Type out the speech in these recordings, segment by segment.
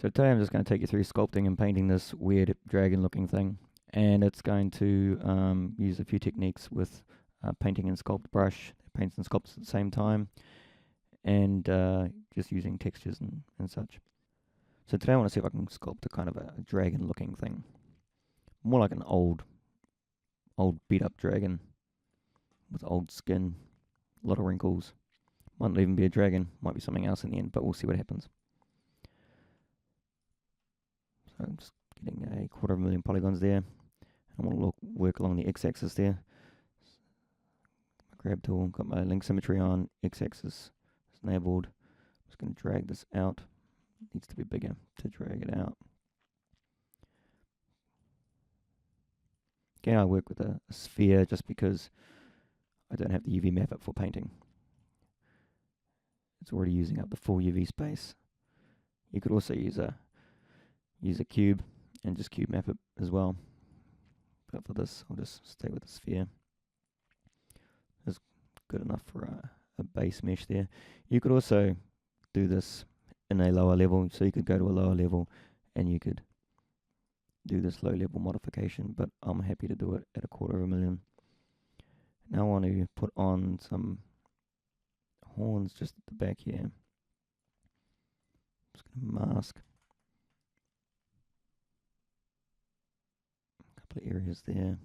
So today I'm just going to take you through sculpting and painting this weird dragon looking thing. And it's going to use a few techniques with painting and sculpt brush, paints and sculpts at the same time, and just using textures and such. So today I want to see if I can sculpt a kind of a dragon looking thing. More like an old beat up dragon with old skin, a lot of wrinkles. Might not even be a dragon, might be something else in the end, but we'll see what happens. So I'm just getting a 250,000 polygons there. I want to work along the x-axis there. Grab tool, got my link symmetry on, x-axis is enabled. I'm just going to drag this out. It needs to be bigger to drag it out. Again, I work with a sphere just because I don't have the UV map up for painting. It's already using up the full UV space. You could also use a cube and just cube map it as well. But for this, I'll just stay with the sphere. That's good enough for a base mesh there. You could also do this in a lower level, so you could go to a lower level and you could do this low level modification, but I'm happy to do it at a 250,000. Now I want to put on some horns just at the back here. Just going to mask a couple of areas there,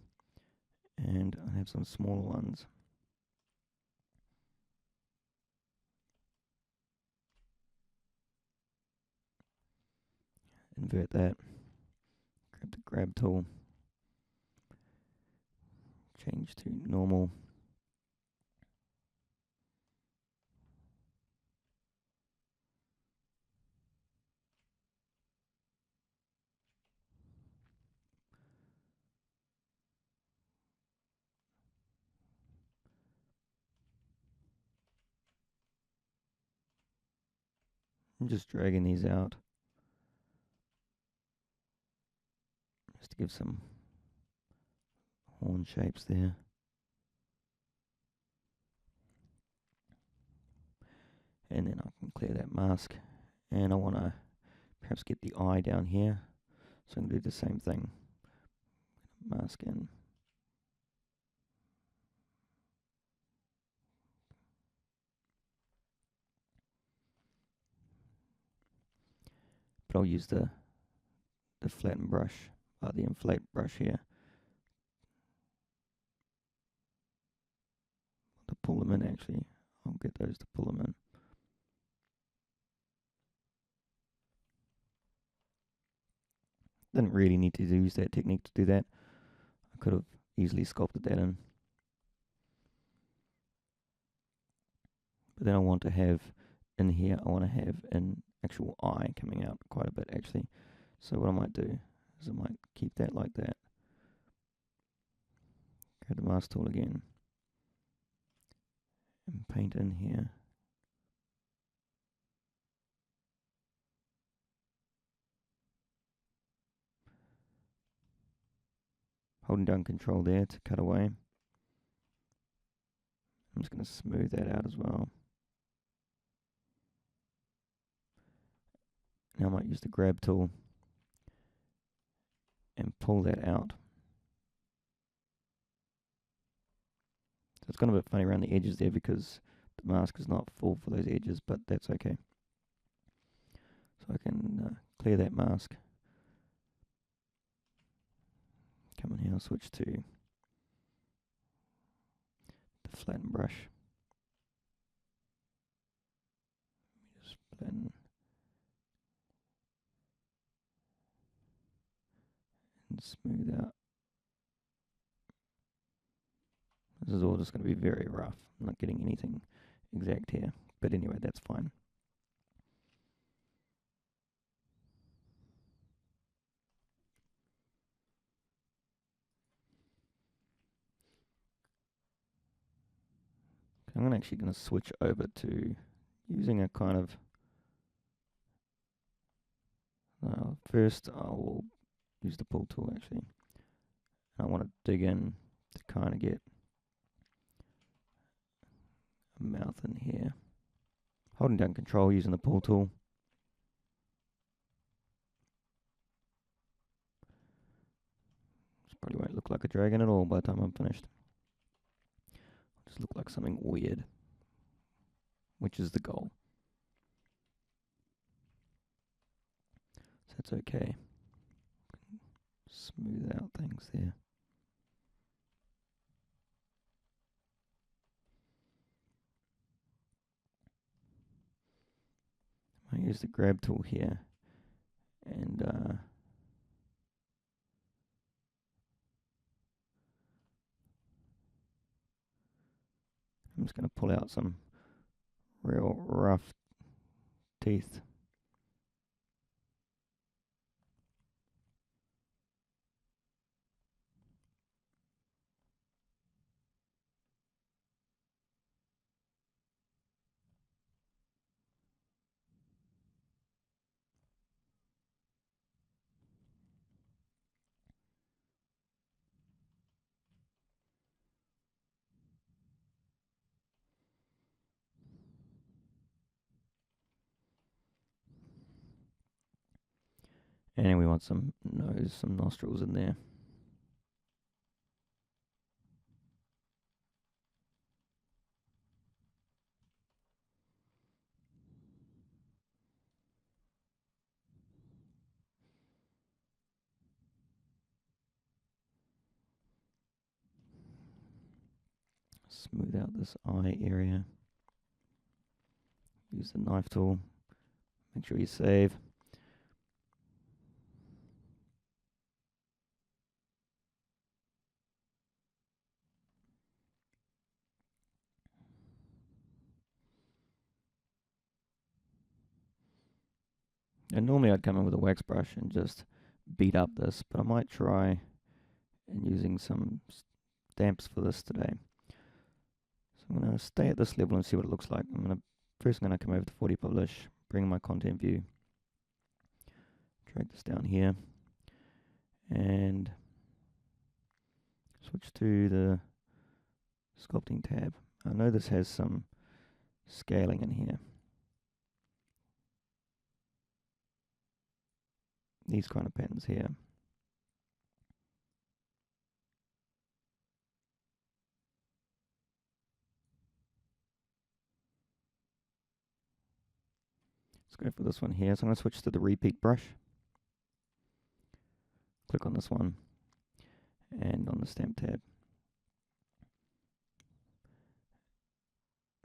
and I have some smaller ones. Invert that, grab the grab tool, change to normal. I'm just dragging these out just to give some horn shapes there. And then I can clear that mask. And I want to perhaps get the eye down here. So I'm going to do the same thing. Mask in. But I'll use the flatten brush, the inflate brush here, to pull them in actually. I'll get those to pull them in. Didn't really need to use that technique to do that. I could have easily sculpted that in. But then I want to have in here, I want to have an actual eye coming out quite a bit actually. So what I might do is I might keep that like that. Grab the mask tool again and paint in here. Holding down control there to cut away. I'm just going to smooth that out as well. Now I might use the grab tool and pull that out. So it's gone a bit funny around the edges there because the mask is not full for those edges, but that's okay. So I can clear that mask. Come in here, I'll switch to the flatten brush. Just flatten and smooth out. This is all just going to be very rough. I'm not getting anything exact here. But anyway, that's fine. I'm actually going to switch over to using a kind of... first, I will use the pull tool actually. I want to dig in to kind of get a mouth in here. Holding down control using the pull tool. Probably won't look like a dragon at all by the time I'm finished. It'll just look like something weird, which is the goal. So that's okay. Smooth out things there. I use the grab tool here, and I'm just going to pull out some real rough teeth. And we want some nose, some nostrils in there. Smooth out this eye area. Use the knife tool. Make sure you save. And normally I'd come in with a wax brush and just beat up this, but I might try and using some stamps for this today. So I'm going to stay at this level and see what it looks like. First I'm going to come over to 40 Publish, bring my content view, drag this down here, and switch to the sculpting tab. I know this has some scaling in here. These kind of patterns here. Let's go for this one here. So I'm going to switch to the repeat brush. Click on this one and on the stamp tab.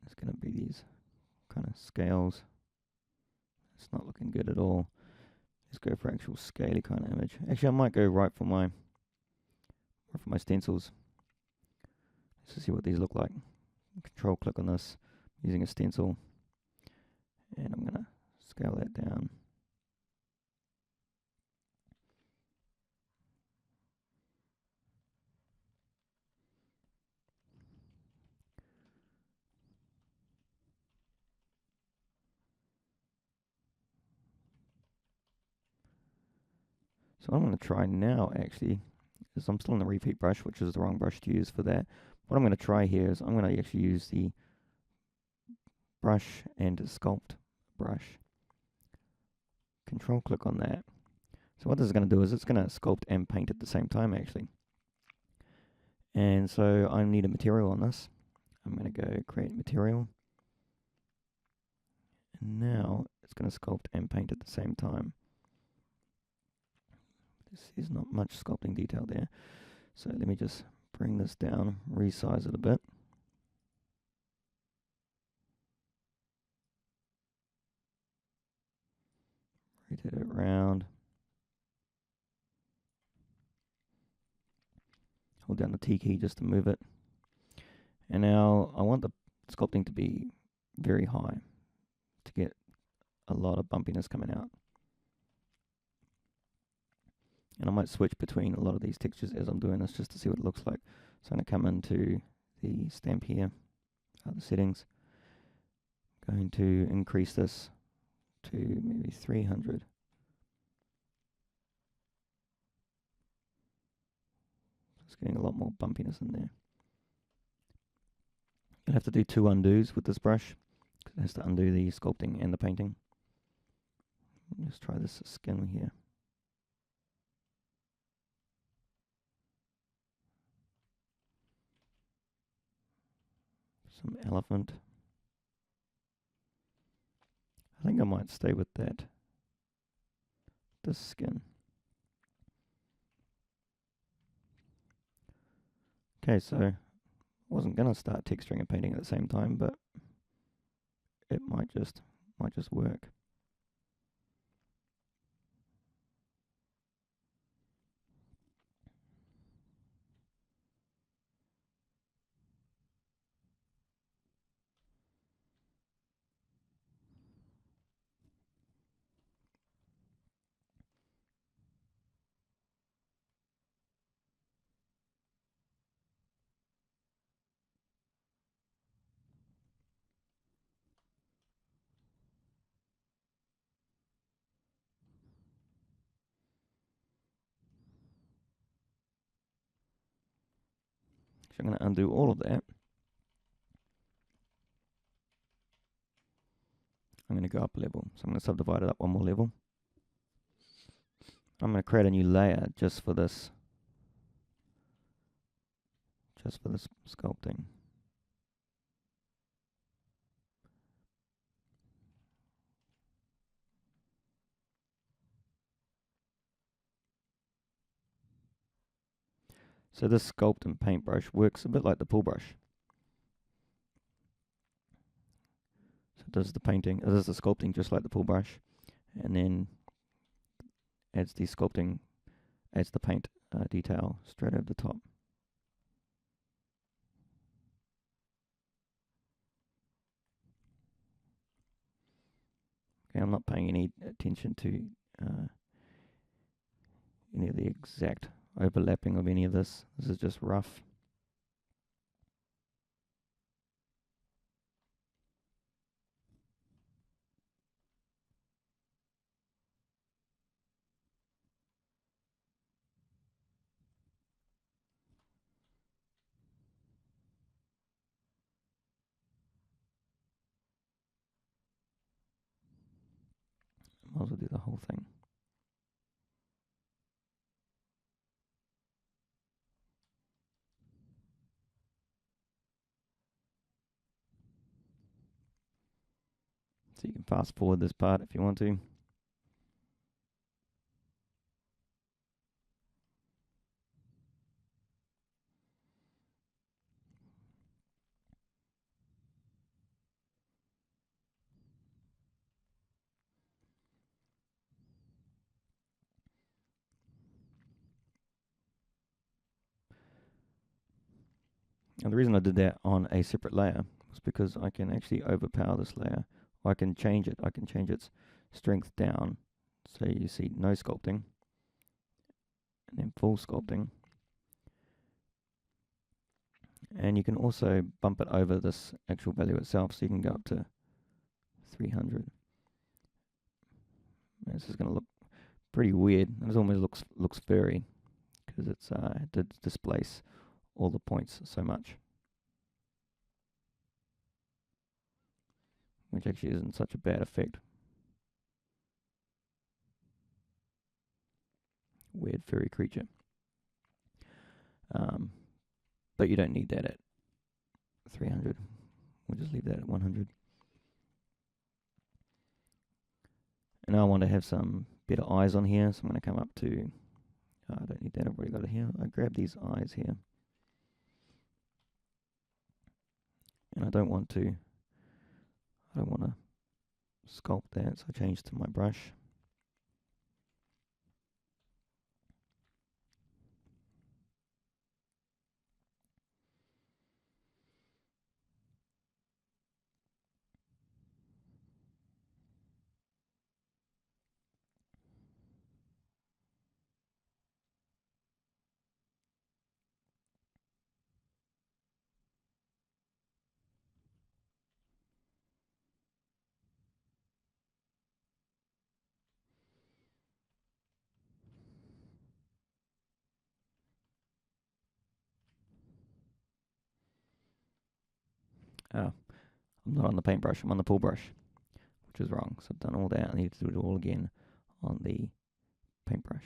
It's going to be these kind of scales. It's not looking good at all. Let's go for actual scaly kind of image. Actually, I might go right for my stencils. Let's see what these look like. Control click on this using a stencil, and I'm going to scale that down. So what I'm going to try now actually is I'm still on the repeat brush, which is the wrong brush to use for that. What I'm going to try here is I'm going to actually use the brush and sculpt brush. Control click on that. So what this is going to do is it's going to sculpt and paint at the same time actually. And so I need a material on this. I'm going to go create material. And now it's going to sculpt and paint at the same time. This is not much sculpting detail there. So let me just bring this down, resize it a bit. Rotate it around. Hold down the T key just to move it. And now I want the sculpting to be very high to get a lot of bumpiness coming out. And I might switch between a lot of these textures as I'm doing this just to see what it looks like. So I'm going to come into the stamp here, the settings. Going to increase this to maybe 300. It's getting a lot more bumpiness in there. You'll have to do 2 undos with this brush because it has to undo the sculpting and the painting. Let's try this skin here. some elephant. I think I might stay with that. This skin. Okay, so I wasn't gonna start texturing and painting at the same time, but it might just work. So I'm gonna undo all of that. I'm gonna go up a level. So I'm gonna subdivide it up one more level. I'm gonna create a new layer just for this sculpting. So this sculpt and paintbrush works a bit like the pull brush. So it does the painting, it does the sculpting just like the pull brush, and then adds the sculpting, adds the paint detail straight over the top. Okay, I'm not paying any attention to any of the exact overlapping of any of this. This is just rough. Might as well do the whole thing. So you can fast forward this part if you want to. And the reason I did that on a separate layer was because I can actually overpower this layer. Or I can change it. I can change its strength down. So you see no sculpting. And then full sculpting. And you can also bump it over this actual value itself. So you can go up to 300. And this is going to look pretty weird. It almost looks furry. Because it's to displace all the points so much. Which actually isn't such a bad effect. Weird furry creature. But you don't need that at 300. We'll just leave that at 100. And now I want to have some better eyes on here, so I'm going to come up to, I don't need that, I've already got it here. I grab these eyes here. And I don't want to sculpt that, so I change to my brush. I'm not on the paintbrush, I'm on the pull brush, which is wrong. So I've done all that, I need to do it all again on the paintbrush.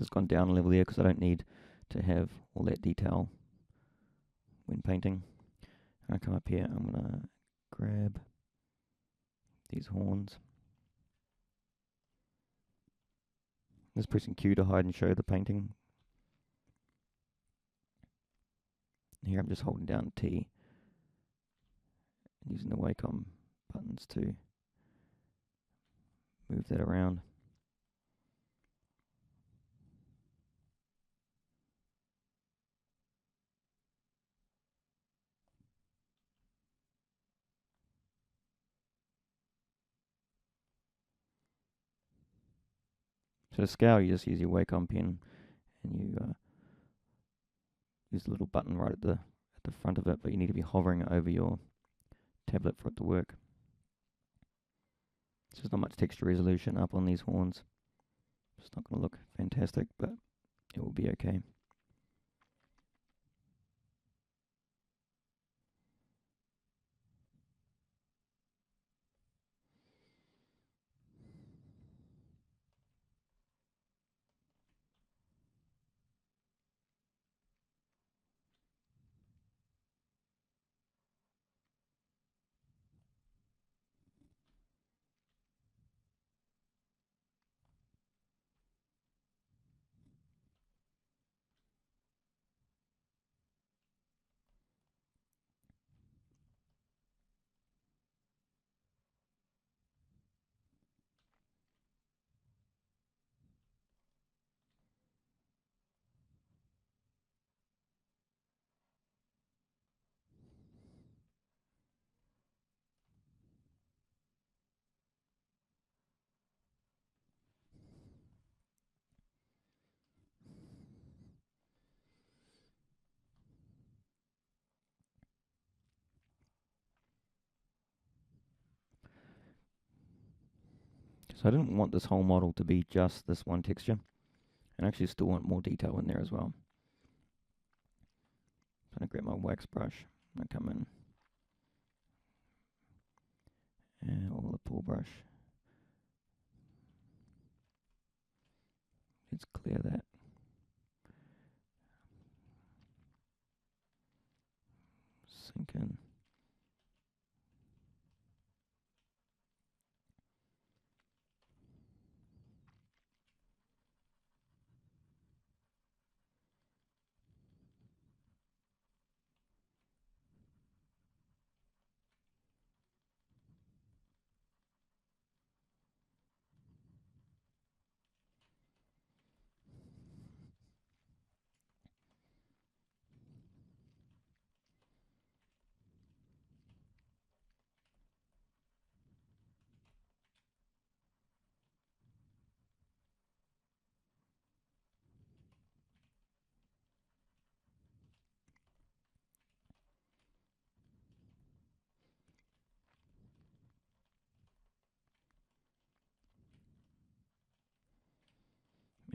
It's gone down a level there because I don't need to have all that detail when painting. I come up here, I'm going to grab these horns. Just pressing Q to hide and show the painting. Here I'm just holding down T and using the Wacom buttons to move that around. So to scale, you just use your Wacom pen and you use the little button right at the front of it, but you need to be hovering over your tablet for it to work. So there's not much texture resolution up on these horns. It's not going to look fantastic, but it will be okay. So I didn't want this whole model to be just this one texture, and I actually still want more detail in there as well. I'm going to grab my wax brush and I come in and all the pull brush. Let's clear that. Sink in.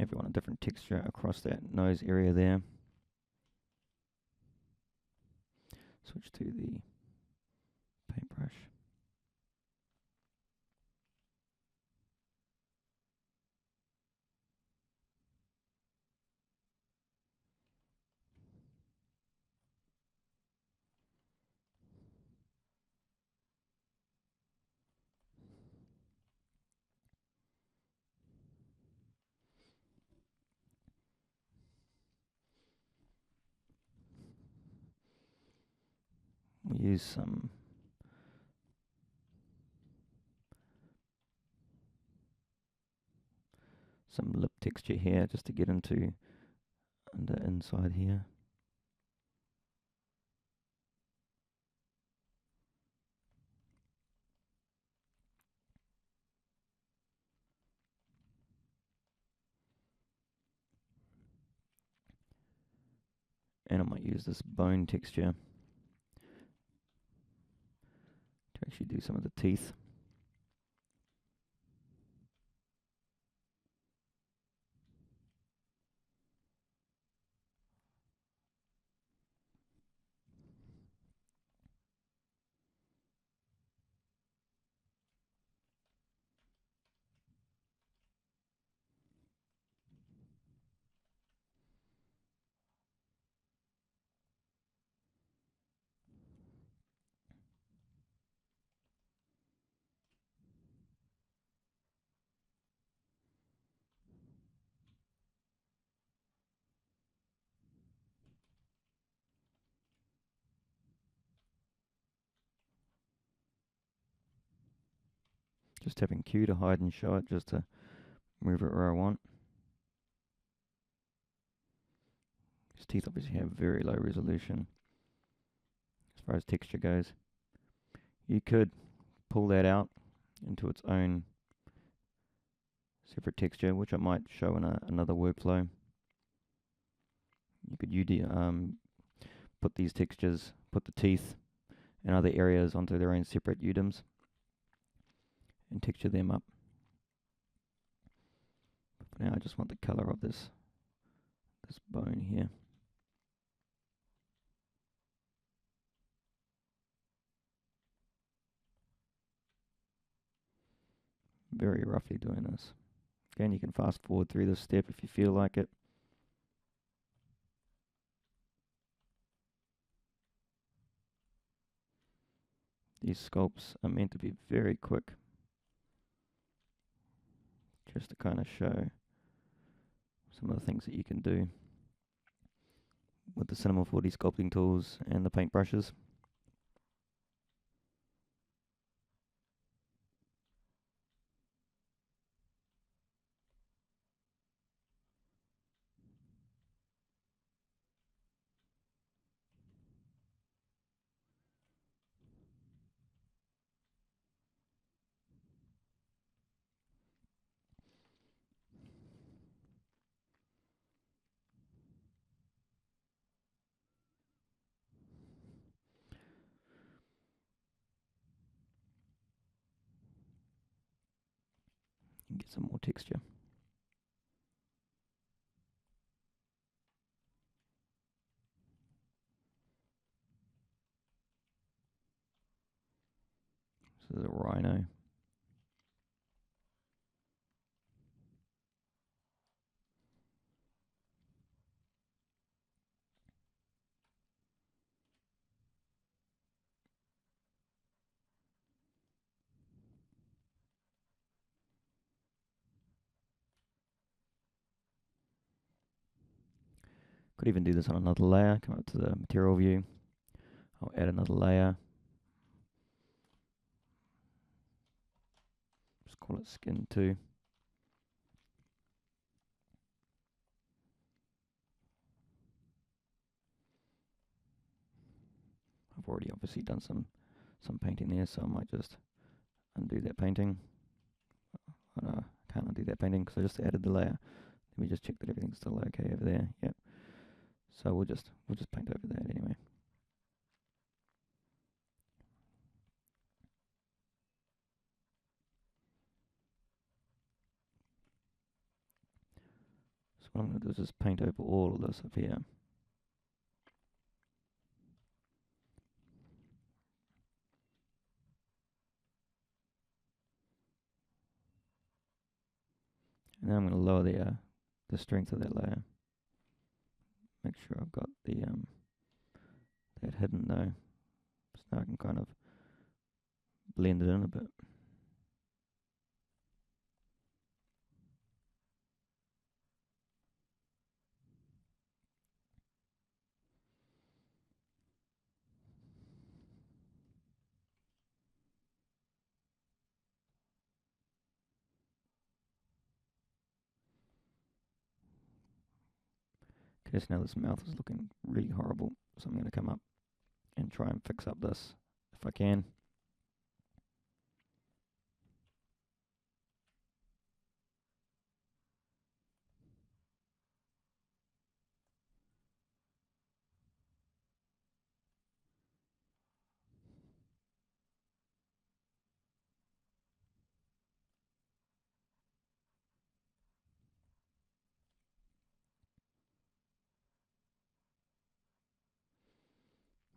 Everyone a different texture across that nose area there. Switch to the paintbrush. We use some lip texture here just to get into the inside here. And I might use this bone texture to actually do some of the teeth. Just tapping Q to hide and show it, just to move it where I want. His teeth obviously have very low resolution as far as texture goes. You could pull that out into its own separate texture, which I might show in another workflow. You could put these textures, put the teeth and other areas onto their own separate UDIMs and texture them up. But for now I just want the color of this bone here. Very roughly doing this. Again, you can fast forward through this step if you feel like it. These sculpts are meant to be very quick, just to kind of show some of the things that you can do with the Cinema 4D sculpting tools and the paint brushes. And get some more texture. This is a rhino. Could even do this on another layer. Come up to the material view. I'll add another layer. Just call it skin 2. I've already obviously done some painting there, so I might just undo that painting. Oh no, I can't undo that painting because I just added the layer. Let me just check that everything's still okay over there. Yep. So we'll just paint over that anyway. So what I'm going to do is just paint over all of this up here. And then I'm going to lower the strength of that layer. Make sure I've got the that hidden though, so now I can kind of blend it in a bit. Okay, so now this mouth is looking really horrible, so I'm going to come up and try and fix up this if I can.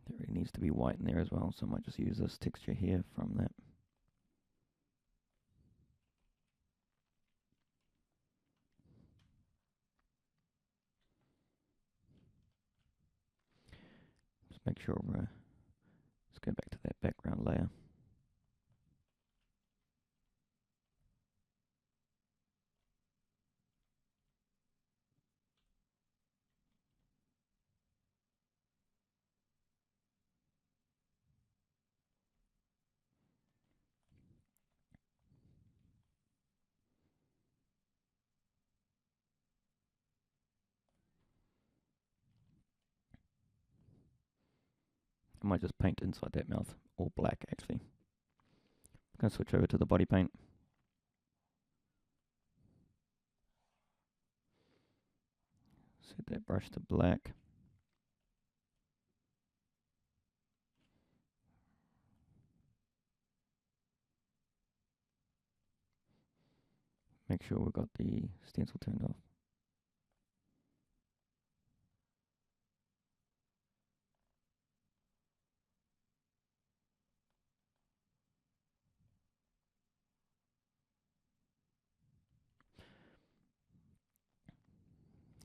There really needs to be white in there as well, so I might just use this texture here from that. Just make sure let's go back to that background layer. I might just paint inside that mouth, all black actually. I'm going to switch over to the body paint. Set that brush to black. Make sure we've got the stencil turned off.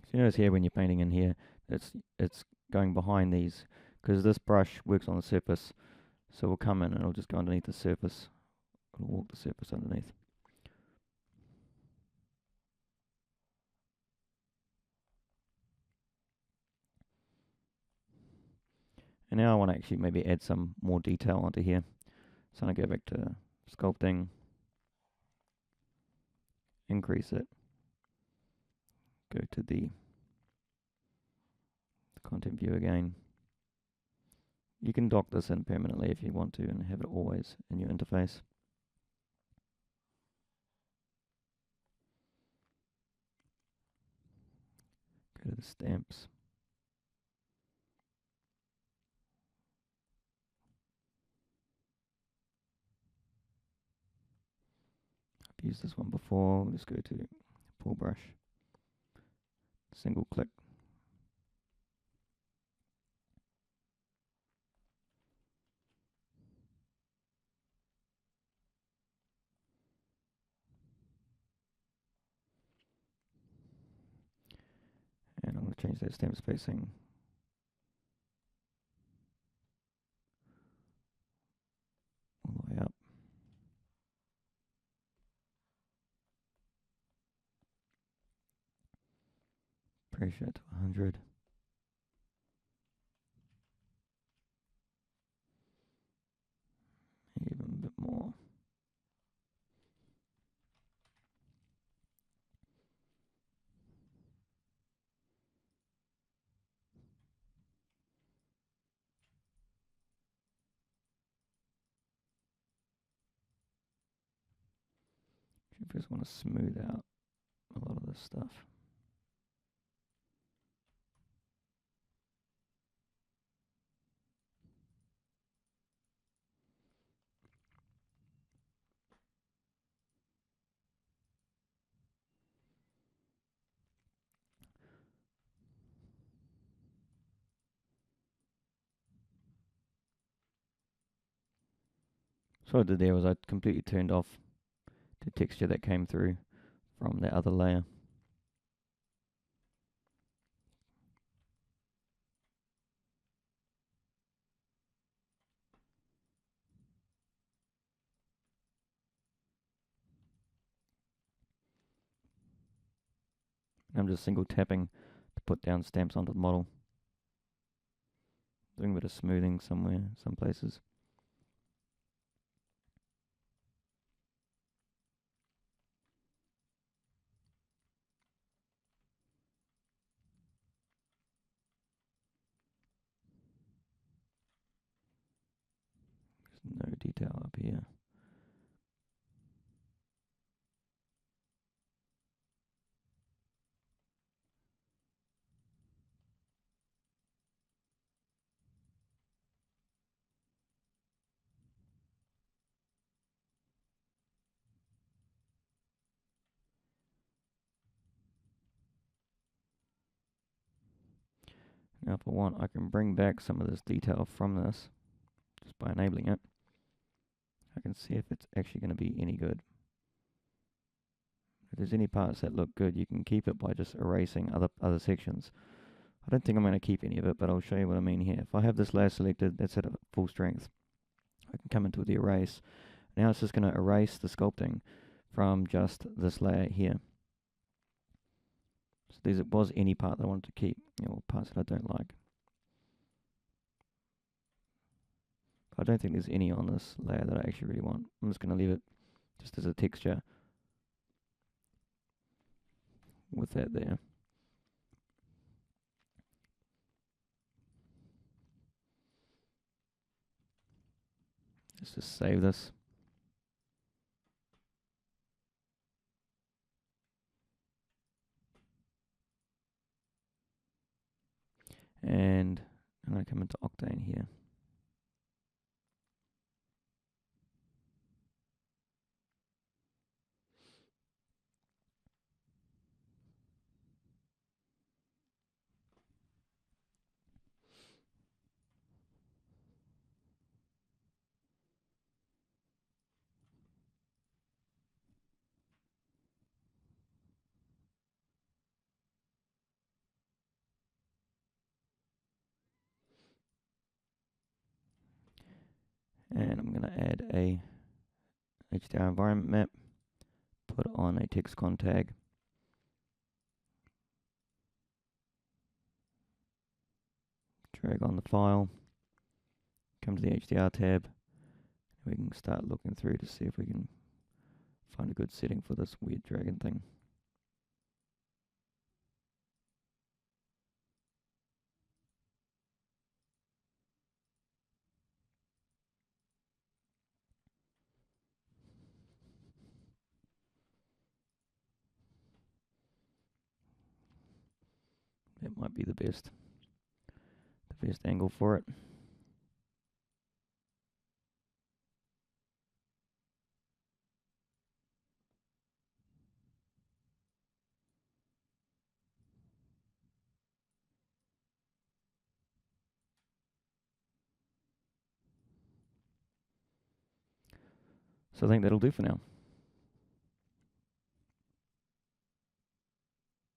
So you notice here when you're painting in here, it's going behind these, because this brush works on the surface, so we'll come in and it'll just go underneath the surface. It'll walk the surface underneath. And now I want to actually maybe add some more detail onto here. So I'm going to go back to sculpting, increase it, go to the content view again. You can dock this in permanently if you want to and have it always in your interface. Go to the stamps. I've used this one before. Let's go to pull brush, single click. And I'm going to change that stamp spacing all the way up. Pressure to 100. Even a bit more. You just want to smooth out a lot of this stuff. So what I did there was I completely turned off the texture that came through from the other layer. I'm just single tapping to put down stamps onto the model. Doing a bit of smoothing somewhere, some places. There's no detail up here. Now if I want, I can bring back some of this detail from this just by enabling it. I can see if it's actually going to be any good. If there's any parts that look good, you can keep it by just erasing other sections. I don't think I'm going to keep any of it, but I'll show you what I mean here. If I have this layer selected, that's at full strength. I can come into the erase. Now it's just going to erase the sculpting from just this layer here. So there was any part that I wanted to keep, or parts that I don't like. I don't think there's any on this layer that I actually really want. I'm just going to leave it just as a texture with that there. Let's just save this. And I'm going to come into Octane here. And I'm going to add a HDR environment map, put on a TextCon tag. Drag on the file, come to the HDR tab. We can start looking through to see if we can find a good setting for this weird dragon thing. That might be the best angle for it. So I think that'll do for now.